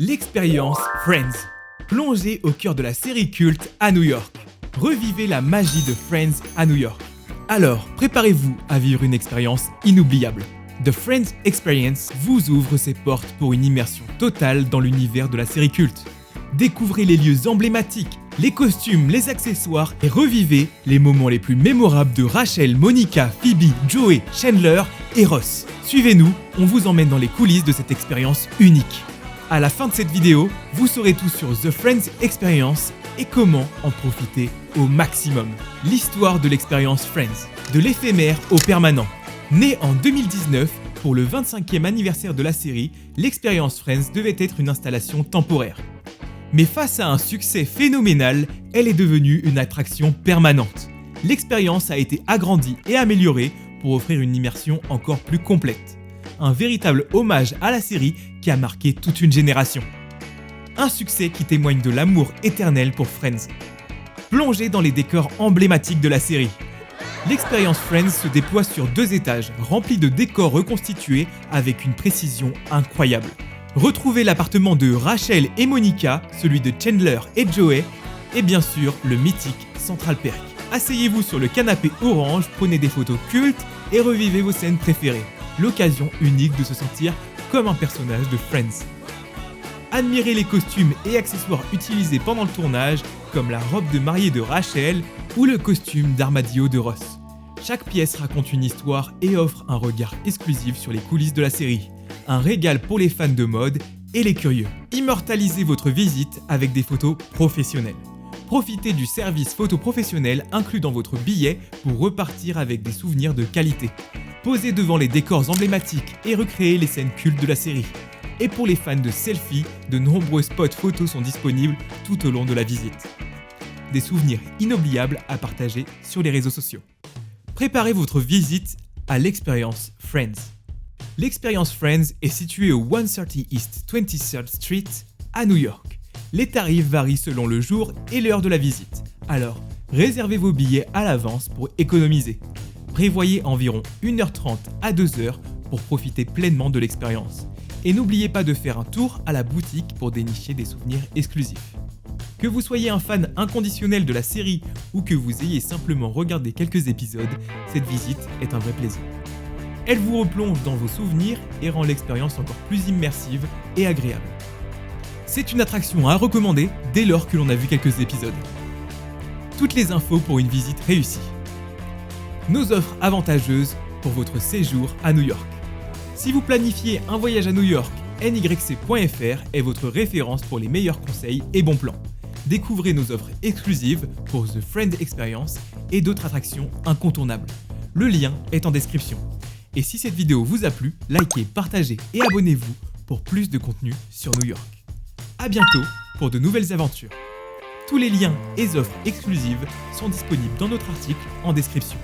L'expérience Friends. Plongez au cœur de la série culte à New York. Revivez la magie de Friends à New York. Alors, préparez-vous à vivre une expérience inoubliable. The Friends Experience vous ouvre ses portes pour une immersion totale dans l'univers de la série culte. Découvrez les lieux emblématiques, les costumes, les accessoires et revivez les moments les plus mémorables de Rachel, Monica, Phoebe, Joey, Chandler et Ross. Suivez-nous, on vous emmène dans les coulisses de cette expérience unique. À la fin de cette vidéo, vous saurez tout sur The Friends Experience et comment en profiter au maximum. L'histoire de l'expérience Friends, de l'éphémère au permanent. Née en 2019, pour le 25e anniversaire de la série, l'expérience Friends devait être une installation temporaire. Mais face à un succès phénoménal, elle est devenue une attraction permanente. L'expérience a été agrandie et améliorée pour offrir une immersion encore plus complète. Un véritable hommage à la série qui a marqué toute une génération. Un succès qui témoigne de l'amour éternel pour Friends. Plongez dans les décors emblématiques de la série. L'expérience Friends se déploie sur 2 étages, remplis de décors reconstitués avec une précision incroyable. Retrouvez l'appartement de Rachel et Monica, celui de Chandler et Joey, et bien sûr le mythique Central Perk. Asseyez-vous sur le canapé orange, prenez des photos cultes et revivez vos scènes préférées. L'occasion unique de se sentir comme un personnage de Friends. Admirez les costumes et accessoires utilisés pendant le tournage, comme la robe de mariée de Rachel ou le costume d'armadillo de Ross. Chaque pièce raconte une histoire et offre un regard exclusif sur les coulisses de la série. Un régal pour les fans de mode et les curieux. Immortalisez votre visite avec des photos professionnelles. Profitez du service photo professionnel inclus dans votre billet pour repartir avec des souvenirs de qualité. Posez devant les décors emblématiques et recréez les scènes cultes de la série. Et pour les fans de selfies, de nombreux spots photos sont disponibles tout au long de la visite. Des souvenirs inoubliables à partager sur les réseaux sociaux. Préparez votre visite à l'expérience Friends. L'expérience Friends est située au 130 East 23rd Street à New York. Les tarifs varient selon le jour et l'heure de la visite. Alors, réservez vos billets à l'avance pour économiser. Prévoyez environ 1h30 à 2h pour profiter pleinement de l'expérience. Et n'oubliez pas de faire un tour à la boutique pour dénicher des souvenirs exclusifs. Que vous soyez un fan inconditionnel de la série ou que vous ayez simplement regardé quelques épisodes, cette visite est un vrai plaisir. Elle vous replonge dans vos souvenirs et rend l'expérience encore plus immersive et agréable. C'est une attraction à recommander dès lors que l'on a vu quelques épisodes. Toutes les infos pour une visite réussie. Nos offres avantageuses pour votre séjour à New York. Si vous planifiez un voyage à New York, nyc.fr est votre référence pour les meilleurs conseils et bons plans. Découvrez nos offres exclusives pour The Friends Experience et d'autres attractions incontournables. Le lien est en description. Et si cette vidéo vous a plu, likez, partagez et abonnez-vous pour plus de contenu sur New York. A bientôt pour de nouvelles aventures. Tous les liens et offres exclusives sont disponibles dans notre article en description.